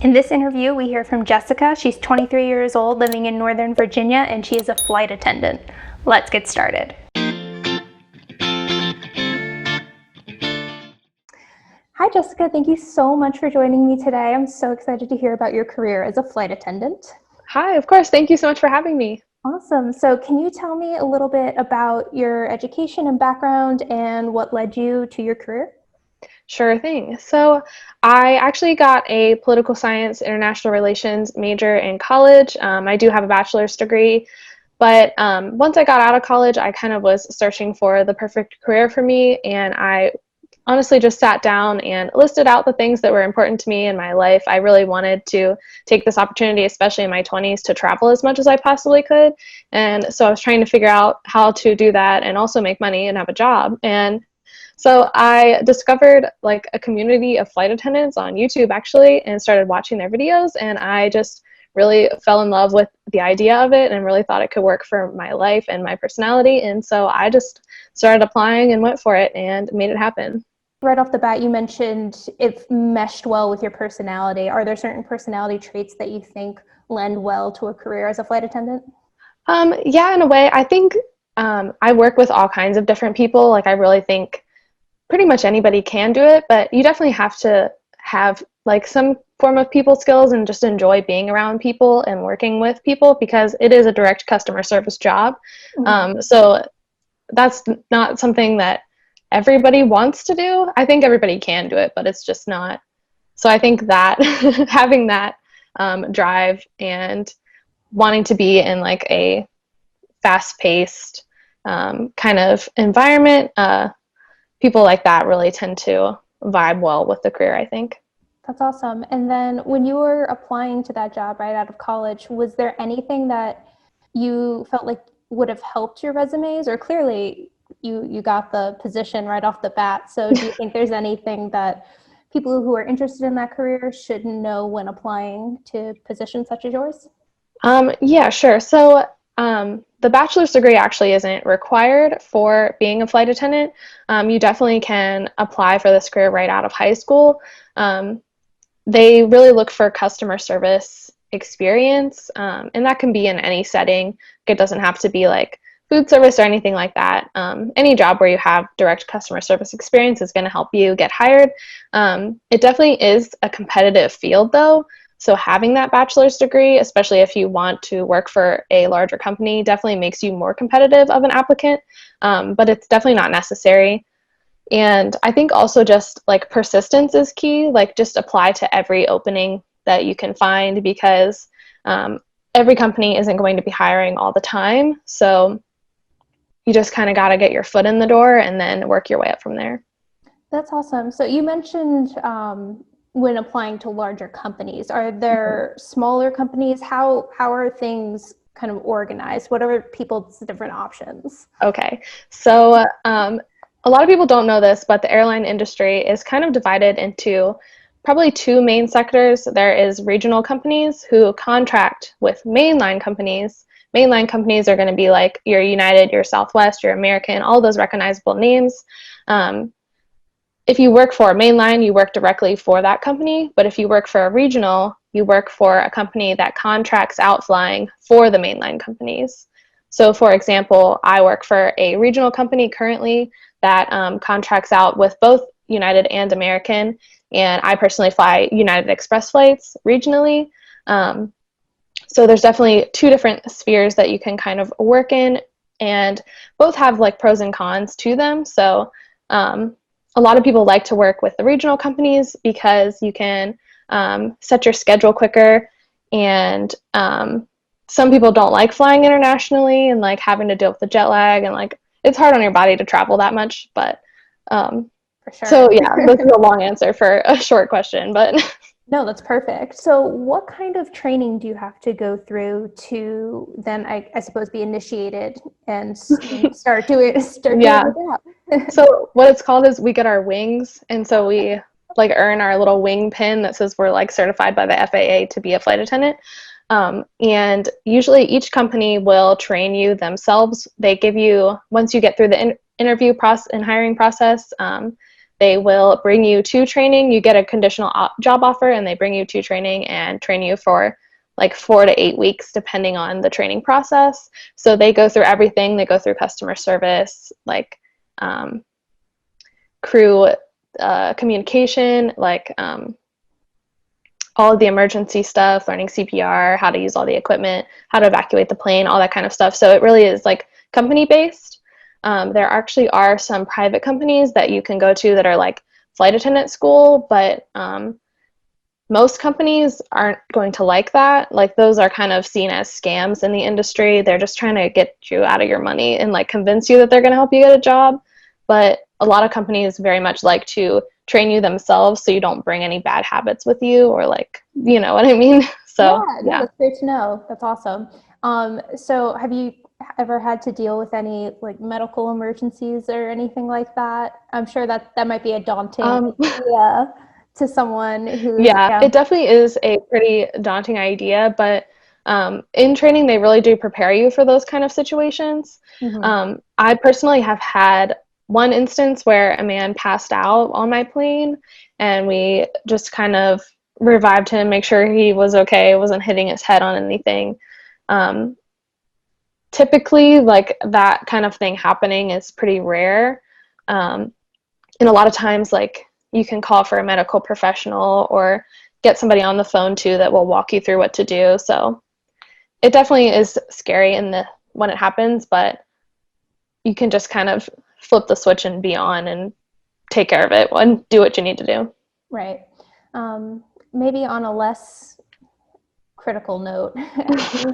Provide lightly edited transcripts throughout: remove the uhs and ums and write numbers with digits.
In this interview, we hear from Jessica. She's 23 years old, living in Northern Virginia, and she is a flight attendant. Let's get started. Hi, Jessica. Thank you so much for joining me today. I'm so excited to hear about your career as a flight attendant. Hi, of course. Thank you so much for having me. Awesome. So can you tell me a little bit about your education and background and what led you to your career? Sure thing. So I actually got a political science international relations major in college. I do have a bachelor's degree, but once I got out of college, I kind of was searching for the perfect career for me, and I honestly just sat down and listed out the things that were important to me in my life. I really wanted to take this opportunity, especially in my 20s, to travel as much as I possibly could. And so I was trying to figure out how to do that and also make money and have a job. And so I discovered like a community of flight attendants on YouTube actually, and started watching their videos, and I just really fell in love with the idea of it and really thought it could work for my life and my personality. And so I just started applying and went for it and made it happen. Right off the bat, you mentioned it meshed well with your personality. Are there certain personality traits that you think lend well to a career as a flight attendant? Yeah, in a way. I think I work with all kinds of different people. Like, I really think pretty much anybody can do it, but you definitely have to have like some form of people skills and just enjoy being around people and working with people, because it is a direct customer service job. So that's not something that everybody wants to do. I think everybody can do it, but it's just not. So I think that having that drive and wanting to be in like a fast-paced kind of environment, people like that really tend to vibe well with the career, I think. That's awesome. And then when you were applying to that job right out of college, was there anything that you felt like would have helped your resumes? Or clearly you got the position right off the bat. So do you think there's anything that people who are interested in that career should know when applying to positions such as yours? Yeah, sure. So the bachelor's degree actually isn't required for being a flight attendant. You definitely can apply for this career right out of high school. They really look for customer service experience, and that can be in any setting. It doesn't have to be like food service or anything like that. Any job where you have direct customer service experience is going to help you get hired. It definitely is a competitive field, though. So having that bachelor's degree, especially if you want to work for a larger company, definitely makes you more competitive of an applicant, but it's definitely not necessary. And I think also just like persistence is key. Like, just apply to every opening that you can find, because every company isn't going to be hiring all the time. So you just kind of got to get your foot in the door and then work your way up from there. That's awesome. So you mentioned when applying to larger companies, are there smaller companies? How are things kind of organized? What are people's different options? Okay, so a lot of people don't know this, but the airline industry is kind of divided into probably two main sectors. There is regional companies who contract with mainline companies. Mainline companies are going to be like your United, your Southwest, your American, all those recognizable names. If you work for a mainline, you work directly for that company. But if you work for a regional, you work for a company that contracts out flying for the mainline companies. So, for example, I work for a regional company currently that contracts out with both United and American, and I personally fly United Express flights regionally. So there's definitely two different spheres that you can kind of work in, and both have like pros and cons to them. So a lot of people like to work with the regional companies because you can set your schedule quicker, and some people don't like flying internationally and like having to deal with the jet lag, and like it's hard on your body to travel that much. But For sure. so yeah, this is a long answer for a short question, but No, that's perfect. So what kind of training do you have to go through to then, I suppose, be initiated and start doing yeah. the job? So what it's called is we get our wings, and so we like earn our little wing pin that says we're like certified by the FAA to be a flight attendant. And usually each company will train you themselves. They give you, once you get through the interview process and hiring process, they will bring you to training. You get a conditional job offer, and they bring you to training and train you for like 4 to 8 weeks, depending on the training process. So they go through everything. They go through customer service, like crew communication, like all of the emergency stuff, learning CPR, how to use all the equipment, how to evacuate the plane, all that kind of stuff. So it really is like company based. There actually are some private companies that you can go to that are like flight attendant school, but most companies aren't going to like that. Like those are kind of seen as scams in the industry. They're just trying to get you out of your money and like convince you that they're going to help you get a job. But a lot of companies very much like to train you themselves so you don't bring any bad habits with you, or like, you know what I mean? So Yeah, that's great to know. That's awesome. So have you ever had to deal with any like medical emergencies or anything like that? I'm sure that might be a daunting idea to someone who's, Yeah, it definitely is a pretty daunting idea, but in training, they really do prepare you for those kind of situations. Mhm. I personally have had one instance where a man passed out on my plane, and we just kind of revived him, make sure he was okay, wasn't hitting his head on anything. Um, Typically, like that kind of thing happening is pretty rare. And a lot of times, like you can call for a medical professional or get somebody on the phone too that will walk you through what to do. So it definitely is scary when it happens, but you can just kind of flip the switch and be on and take care of it and do what you need to do. Right. Maybe on a less critical note,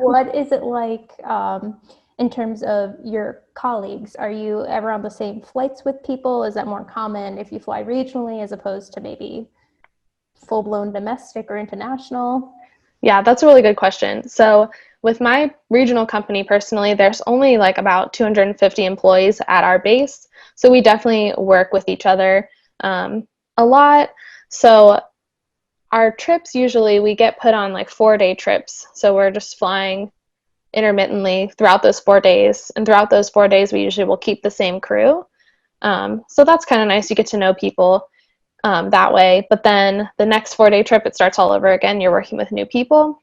what is it like in terms of your colleagues? Are you ever on the same flights with people? Is that more common if you fly regionally as opposed to maybe full-blown domestic or international? Yeah, that's a really good question. So with my regional company personally, there's only like about 250 employees at our base. So we definitely work with each other a lot. So our trips, usually we get put on like 4-day trips. So we're just flying intermittently throughout those 4 days. And throughout those 4 days, we usually will keep the same crew. So that's kind of nice. You get to know people that way. But then the next 4-day trip, it starts all over again. You're working with new people.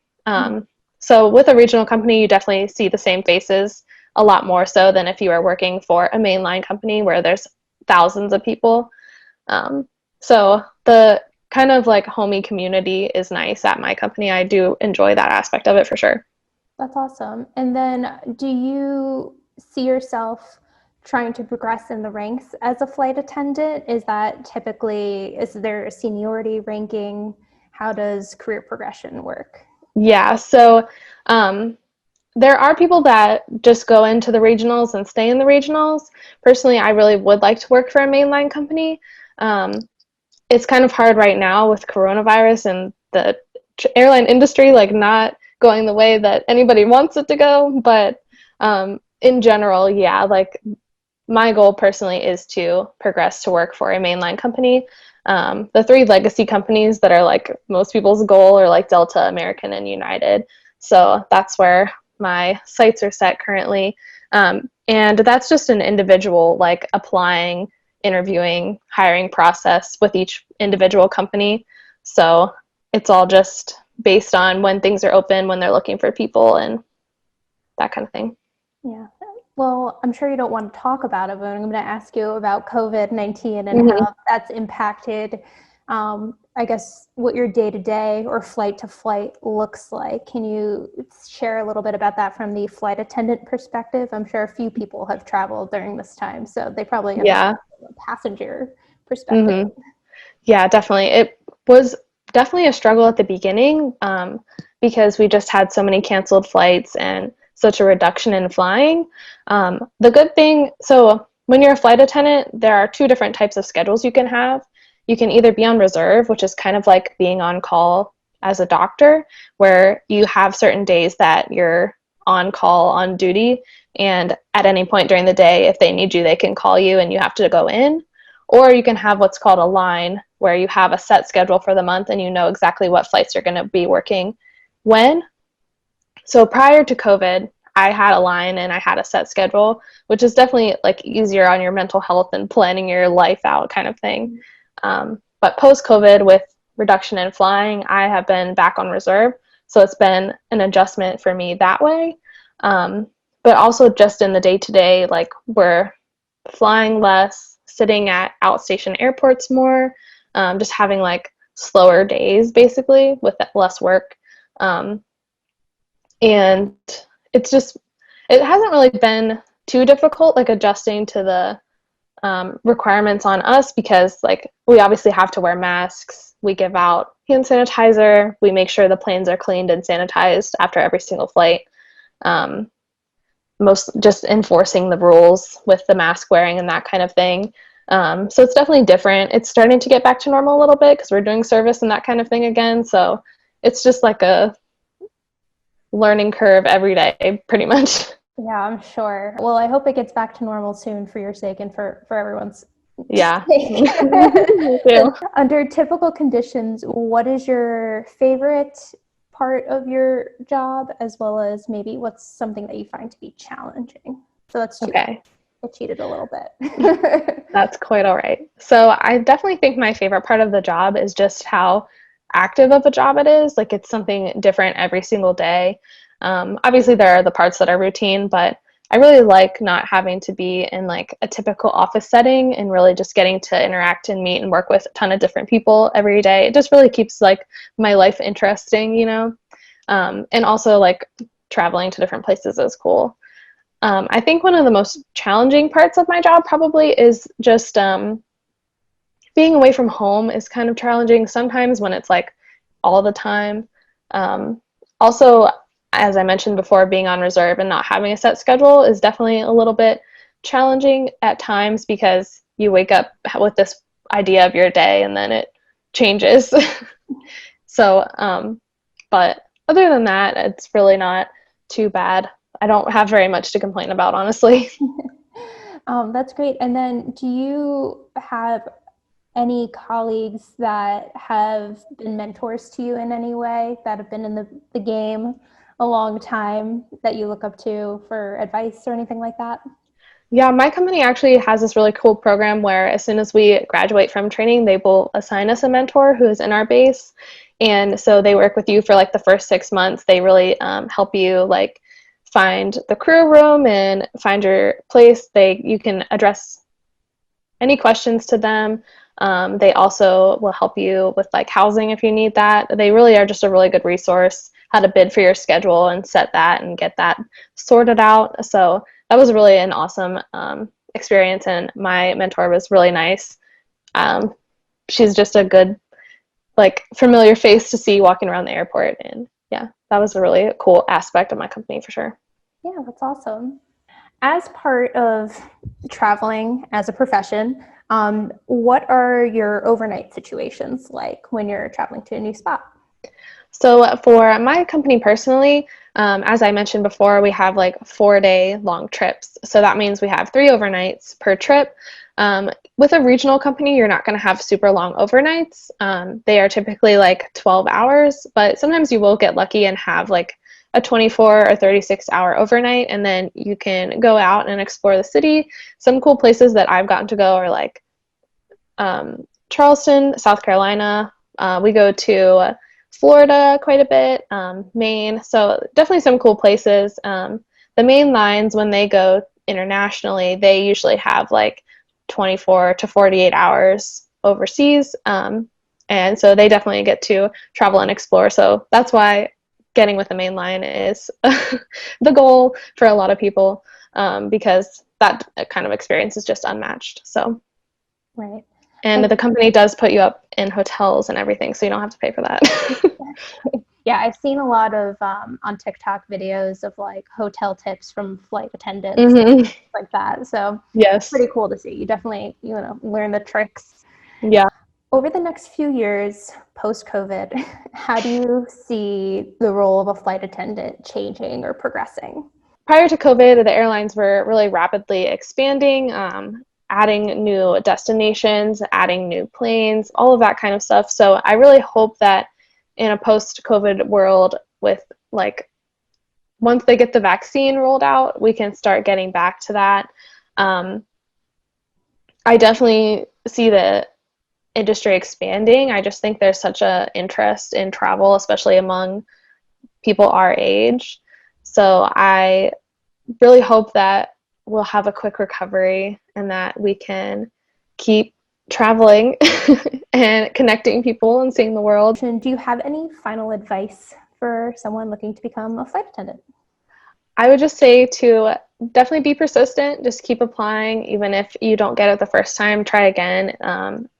So with a regional company, you definitely see the same faces a lot more so than if you were working for a mainline company where there's thousands of people. So the kind of like homey community is nice at my company. I do enjoy that aspect of it for sure. That's awesome. And then do you see yourself trying to progress in the ranks as a flight attendant? Is there a seniority ranking? How does career progression work? Yeah, so there are people that just go into the regionals and stay in the regionals. Personally, I really would like to work for a mainline company. It's kind of hard right now with coronavirus and the airline industry like not going the way that anybody wants it to go. But in general, yeah, like my goal personally is to progress to work for a mainline company. The 3 legacy companies that are like most people's goal are like Delta, American, and United. So that's where my sights are set currently. And that's just an individual like applying, interviewing, hiring process with each individual company. So it's all just based on when things are open, when they're looking for people, and that kind of thing. Yeah. Well, I'm sure you don't want to talk about it, but I'm going to ask you about COVID-19 and Mm-hmm. how that's impacted, I guess, what your day-to-day or flight-to-flight looks like. Can you share a little bit about that from the flight attendant perspective? I'm sure a few people have traveled during this time, so they probably Yeah. understand from a passenger perspective. Mm-hmm. Yeah, definitely. It was definitely a struggle at the beginning because we just had so many canceled flights and such a reduction in flying. The good thing, so when you're a flight attendant, there are 2 different types of schedules you can have. You can either be on reserve, which is kind of like being on call as a doctor, where you have certain days that you're on call on duty, and at any point during the day, if they need you, they can call you and you have to go in. Or you can have what's called a line, where you have a set schedule for the month and you know exactly what flights you're going to be working when. So prior to COVID, I had a line and I had a set schedule, which is definitely like easier on your mental health and planning your life out kind of thing. But post-COVID, with reduction in flying, I have been back on reserve. So it's been an adjustment for me that way. But also just in the day-to-day, like we're flying less, sitting at outstation airports more, just having like slower days basically with less work. And it's just, it hasn't really been too difficult, like adjusting to the requirements on us, because like we obviously have to wear masks, we give out hand sanitizer, we make sure the planes are cleaned and sanitized after every single flight. Most just enforcing the rules with the mask wearing and that kind of thing. So it's definitely different. It's starting to get back to normal a little bit because we're doing service and that kind of thing again. So it's just like a learning curve every day, pretty much. Yeah, I'm sure. Well, I hope it gets back to normal soon for your sake and for everyone's Yeah. sake. Me too. Under typical conditions, what is your favorite part of your job, as well as maybe what's something that you find to be challenging? So that's Okay. I cheated a little bit. That's quite all right. So I definitely think my favorite part of the job is just how active of a job it is. Like it's something different every single day. Obviously, there are the parts that are routine, but I really like not having to be in like a typical office setting and really just getting to interact and meet and work with a ton of different people every day. It just really keeps like my life interesting, you know? And also like traveling to different places is cool. I think one of the most challenging parts of my job probably is just being away from home is kind of challenging sometimes when it's like all the time. Also, as I mentioned before, being on reserve and not having a set schedule is definitely a little bit challenging at times because you wake up with this idea of your day and then it changes. So, but other than that, it's really not too bad. I don't have very much to complain about, honestly. That's great. And then do you have any colleagues that have been mentors to you in any way, that have been in the game a long time, that you look up to for advice or anything like that? Yeah, my company actually has this really cool program where as soon as we graduate from training, they will assign us a mentor who is in our base. And so they work with you for like the first 6 months. They really help you like find the crew room and find your place. You can address any questions to them. They also will help you with like housing if you need that. They really are just a really good resource, how to bid for your schedule and set that and get that sorted out. So that was really an awesome experience, and my mentor was really nice. She's just a good, like, familiar face to see walking around the airport, and yeah, that was a really cool aspect of my company for sure. Yeah, that's awesome. As part of traveling as a profession, what are your overnight situations like when you're traveling to a new spot? So for my company personally, as I mentioned before, we have like 4-day long trips. So that means we have 3 overnights per trip. With a regional company, you're not going to have super long overnights. They are typically like 12 hours, but sometimes you will get lucky and have like a 24 or 36-hour overnight, and then you can go out and explore the city. Some cool places that I've gotten to go are like Charleston, South Carolina. We go to Florida quite a bit, Maine. So definitely some cool places. The main lines, when they go internationally, they usually have like 24 to 48 hours overseas. And so they definitely get to travel and explore. So that's why getting with the main line is the goal for a lot of people, because that kind of experience is just unmatched. So, Right. and the company does put you up in hotels and everything, so you don't have to pay for that. Yeah, I've seen a lot of on TikTok videos of like hotel tips from flight attendants, Mm-hmm. like that. So it's Yes. pretty cool to see. You definitely, learn the tricks. Yeah. Over the next few years, post-COVID, how do you see the role of a flight attendant changing or progressing? Prior to COVID, the airlines were really rapidly expanding, adding new destinations, adding new planes, all of that kind of stuff. So I really hope that in a post-COVID world, with like once they get the vaccine rolled out, we can start getting back to that. I definitely see the industry expanding. I just think there's such a interest in travel, especially among people our age. So I really hope that we'll have a quick recovery and that we can keep traveling and connecting people and seeing the world. Do you have any final advice for someone looking to become a flight attendant? I would just say to definitely be persistent, just keep applying. Even if you don't get it the first time, try again.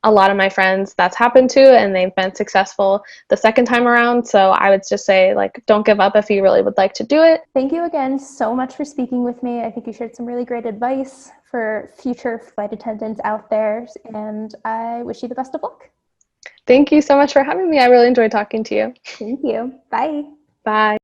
A lot of my friends that's happened to, and they've been successful the second time around. So I would just say, like, don't give up if you really would like to do it. Thank you again so much for speaking with me. I think you shared some really great advice for future flight attendants out there, and I wish you the best of luck. Thank you so much for having me. I really enjoyed talking to you. Thank you. Bye. Bye.